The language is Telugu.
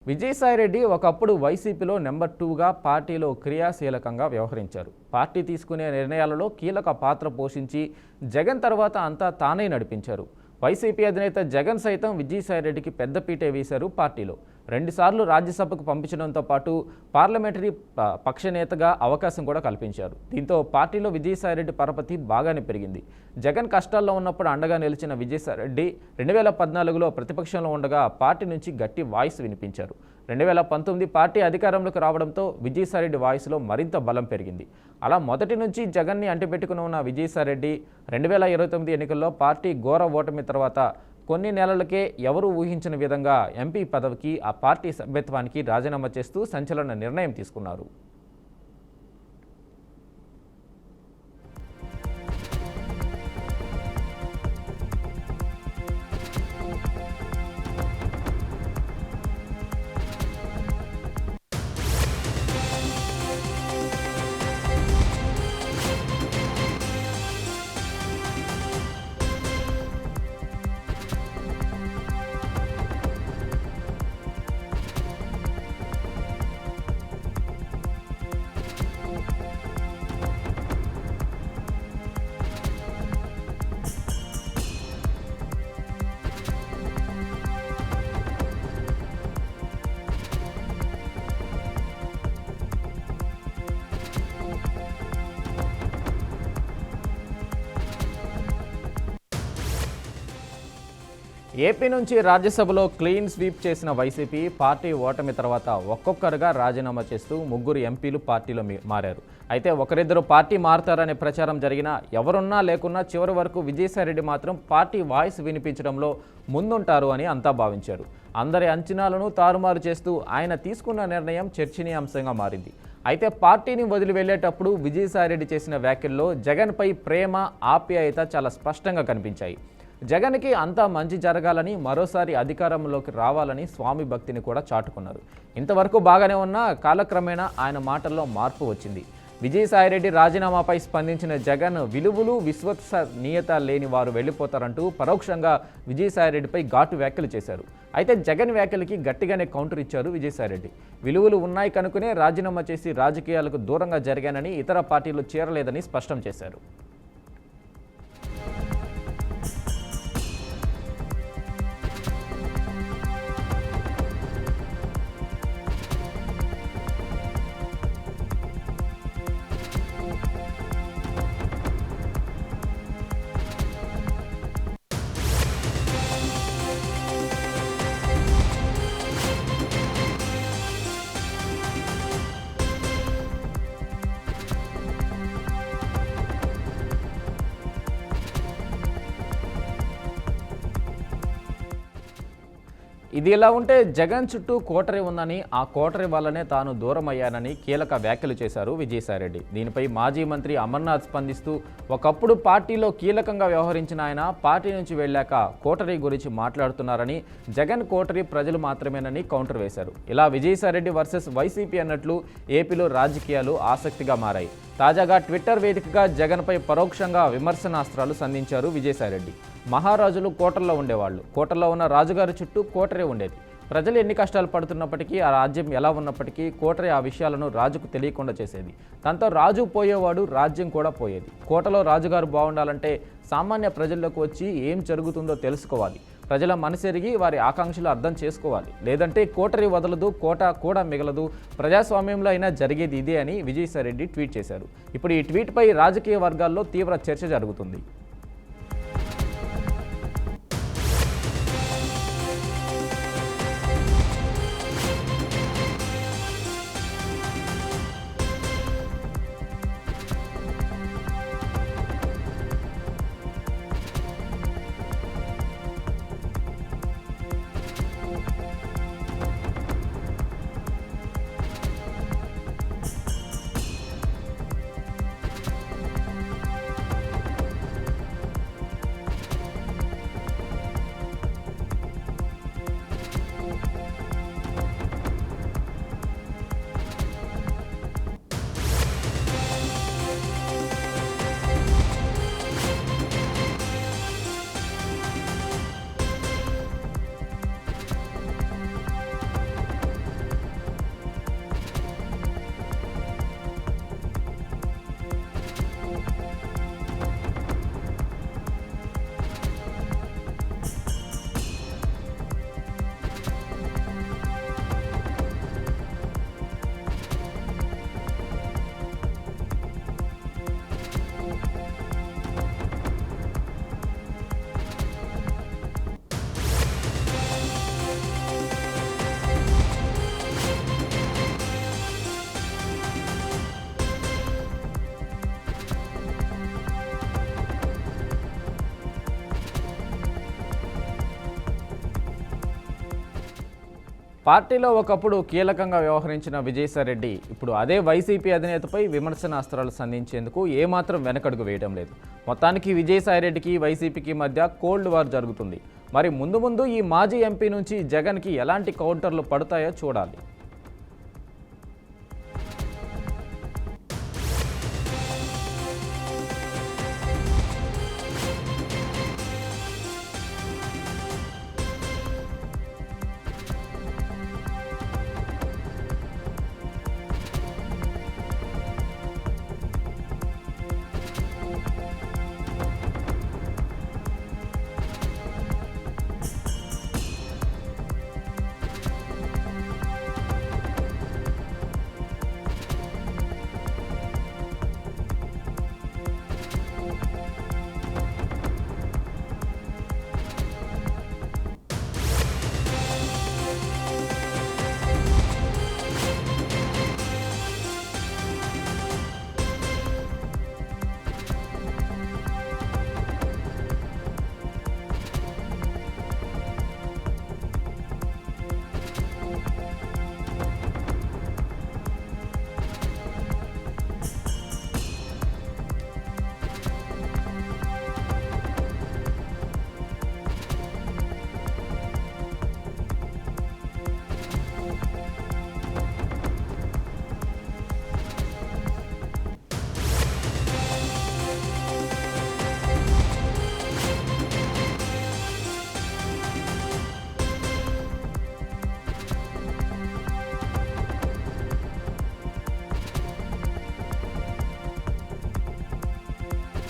విజయసాయిరెడ్డి ఒకప్పుడు వైసీపీలో నెంబర్ 2గా పార్టీలో క్రియాశీలకంగా వ్యవహరించారు. పార్టీ తీసుకునే నిర్ణయాలలో కీలక పాత్ర పోషించి జగన్ తర్వాత అంతా తానే నడిపించారు. వైసీపీ అధినేత జగన్ సైతం విజయసాయిరెడ్డికి పెద్దపీటే వేశారు. పార్టీలో 2 సార్లు రాజ్యసభకు పంపించడంతో పాటు పార్లమెంటరీ పక్షనేతగా అవకాశం కూడా కల్పించారు. దీంతో పార్టీలో విజయసాయిరెడ్డి పరపతి బాగానే పెరిగింది. జగన్ కష్టాల్లో ఉన్నప్పుడు అండగా నిలిచిన విజయసాయిరెడ్డి 2014లో ప్రతిపక్షంలో ఉండగా పార్టీ నుంచి గట్టి వాయిస్ వినిపించారు. 2019 పార్టీ అధికారంలోకి రావడంతో విజయసాయిరెడ్డి వాయిస్లో మరింత బలం పెరిగింది. అలా మొదటి నుంచి జగన్ని అంటిపెట్టుకుని ఉన్న విజయసాయిరెడ్డి 2029 ఎన్నికల్లో పార్టీ ఘోర ఓటమి తర్వాత కొన్ని నెలలకే ఎవరూ ఊహించిన విధంగా ఎంపీ పదవికి, ఆ పార్టీ సభ్యత్వానికి రాజీనామా చేస్తూ సంచలన నిర్ణయం తీసుకున్నారు. ఏపీ నుంచి రాజ్యసభలో క్లీన్ స్వీప్ చేసిన వైసీపీ పార్టీ ఓటమి తర్వాత ఒక్కొక్కరుగా రాజీనామా చేస్తూ 3 ఎంపీలు పార్టీలో మారారు. అయితే ఒకరిద్దరు పార్టీ మారుతారనే ప్రచారం జరిగినా ఎవరున్నా లేకున్నా చివరి వరకు విజయసాయిరెడ్డి మాత్రం పార్టీ వాయిస్ వినిపించడంలో ముందుంటారు అని అంతా భావించారు. అందరి అంచనాలను తారుమారు చేస్తూ ఆయన తీసుకున్న నిర్ణయం చర్చనీయాంశంగా మారింది. అయితే పార్టీని వదిలి వెళ్లేటప్పుడు విజయసాయిరెడ్డి చేసిన వ్యాఖ్యల్లో జగన్పై ప్రేమ, ఆప్యాయత చాలా స్పష్టంగా కనిపించాయి. జగన్కి అంతా మంచి జరగాలని, మరోసారి అధికారంలోకి రావాలని స్వామి భక్తిని కూడా చాటుకున్నారు. ఇంతవరకు బాగానే ఉన్న కాలక్రమేణా ఆయన మాటల్లో మార్పు వచ్చింది. విజయసాయిరెడ్డి రాజీనామాపై స్పందించిన జగన్ విలువలు, విశ్వసనీయత లేని వారు వెళ్ళిపోతారంటూ పరోక్షంగా విజయసాయిరెడ్డిపై ఘాటు వ్యాఖ్యలు చేశారు. అయితే జగన్ వ్యాఖ్యలకి గట్టిగానే కౌంటర్ ఇచ్చారు విజయసాయిరెడ్డి. విలువలు ఉన్నాయి కనుకనే రాజీనామా చేసి రాజకీయాలకు దూరంగా జరిగానని, ఇతర పార్టీలు చేరలేదని స్పష్టం చేశారు. ఇది ఇలా ఉంటే జగన్ చుట్టూ కోటరీ ఉందని, ఆ కోటరీ వల్లనే తాను దూరం అయ్యానని కీలక వ్యాఖ్యలు చేశారు విజయసాయిరెడ్డి. దీనిపై మాజీ మంత్రి అమర్నాథ్ స్పందిస్తూ ఒకప్పుడు పార్టీలో కీలకంగా వ్యవహరించిన ఆయన పార్టీ నుంచి వెళ్ళాక కోటరీ గురించి మాట్లాడుతున్నారని, జగన్ కోటరీ ప్రజలు మాత్రమేనని కౌంటర్ వేశారు. ఇలా విజయసాయిరెడ్డి వర్సెస్ వైసీపీ అన్నట్లు ఏపీలో రాజకీయాలు ఆసక్తిగా మారాయి. తాజాగా ట్విట్టర్ వేదికగా జగన్పై పరోక్షంగా విమర్శనాస్త్రాలు సంధించారు విజయసాయిరెడ్డి. మహారాజులు కోటల్లో ఉండేవాళ్ళు, కోటల్లో ఉన్న రాజుగారి చుట్టూ కోటరే ఉండేది. ప్రజలు ఎన్ని కష్టాలు పడుతున్నప్పటికీ, ఆ రాజ్యం ఎలా ఉన్నప్పటికీ కోటరే ఆ విషయాలను రాజుకు తెలియకుండా చేసేది. దాంతో రాజు పోయేవాడు, రాజ్యం కూడా పోయేది. కోటలో రాజుగారు బాగుండాలంటే సామాన్య ప్రజల్లోకి వచ్చి ఏం జరుగుతుందో తెలుసుకోవాలి, ప్రజల మనసెరిగి వారి ఆకాంక్షలు అర్థం చేసుకోవాలి. లేదంటే కోటరీ వదలదు, కోట కూడా మిగలదు. ప్రజాస్వామ్యంలో అయినా జరిగేది ఇదే అని విజయసాయిరెడ్డి ట్వీట్ చేశారు. ఇప్పుడు ఈ ట్వీట్పై రాజకీయ వర్గాల్లో తీవ్ర చర్చ జరుగుతుంది. పార్టీలో ఒకప్పుడు కీలకంగా వ్యవహరించిన విజయసాయిరెడ్డి ఇప్పుడు అదే వైసీపీ అధినేతపై విమర్శనాస్త్రాలు సంధించేందుకు ఏమాత్రం వెనకడుగు వేయడం లేదు. మొత్తానికి విజయసాయిరెడ్డికి వైసీపీకి మధ్య కోల్డ్ వార్ జరుగుతుంది. మరి ముందు ముందు ఈ మాజీ ఎంపీ నుంచి జగన్కి ఎలాంటి కౌంటర్లు పడతాయో చూడాలి.